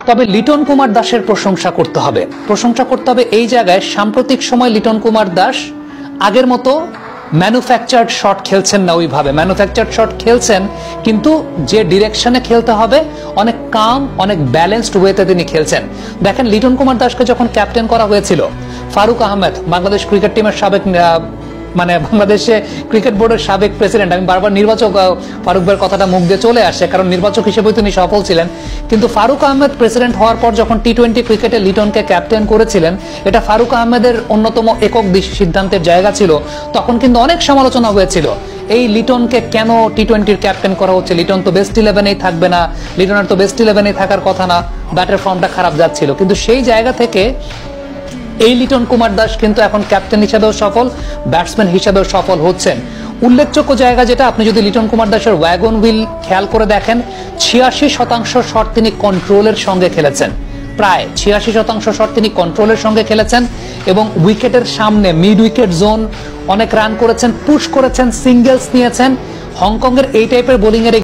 তবে লিটন কুমার দাসের প্রশংসা করতে হবে এই জায়গায় সাম্প্রতিক সময় লিটন কুমার দাস আগের মতো ম্যানুফ্যাকচার্ড শট খেলছেন না, ওইভাবে ম্যানুফ্যাকচার্ড শট খেলছেন কিন্তু যে ডিরেকশনে খেলতে হবে অনেক কাম, অনেক ব্যালেন্সড ওয়েতে তিনি খেলছেন। দেখেন লিটন কুমার দাসকে যখন ক্যাপ্টেন করা হয়েছিল, ফারুক আহমেদ বাংলাদেশ ক্রিকেট টিমের সাবেক বাংলাদেশে ক্রিকেট বোর্ডের সাবেক প্রেসিডেন্ট, আমি বারবার নির্বাচক ফারুক ভাইয়ের কথাটা মুখ দিয়ে চলে আসে কারণ নির্বাচক হিসেবেই তিনি সফল ছিলেন, কিন্তু ফারুক আহমেদ প্রেসিডেন্ট হওয়ার পর যখন টি-20 ক্রিকেটে লিটনকে ক্যাপ্টেন করেছিলেন, এটা ফারুক আহমেদের অন্যতম একক সিদ্ধান্তের জায়গা ছিল। তখন কিন্তু অনেক সমালোচনা হয়েছিল এই লিটনকে কেন টি-20 ক্যাপ্টেন করা হচ্ছে, লিটন তো বেস্ট 11-এই থাকবে না, লিটনের তো বেস্ট 11-এই থাকার কথা না, ব্যাটের ফর্মটা খারাপ যাচ্ছিল। কিন্তু সেই জায়গা থেকে এই লিটন কুমার দাস কিন্তু এখন ক্যাপ্টেন হিসেবেও সফল, ব্যাটসম্যান হিসেবেও সফল হচ্ছেন। উল্লেখযোগ্য জায়গা যেটা, আপনি যদি লিটন কুমার দাসের ওয়াগন হুইল খেয়াল করে দেখেন, 86% শট তিনি কন্ট্রোলের সঙ্গে খেলেছেন, প্রায় 86% শট তিনি কন্ট্রোলের সঙ্গে খেলেছেন এবং উইকেটের সামনে মিড উইকেট জোন অনেক রান করেছেন, পুশ করেছেন, সিঙ্গেলস নিয়েছেন। হংকংয়ের এই টাইপের বোলিং এর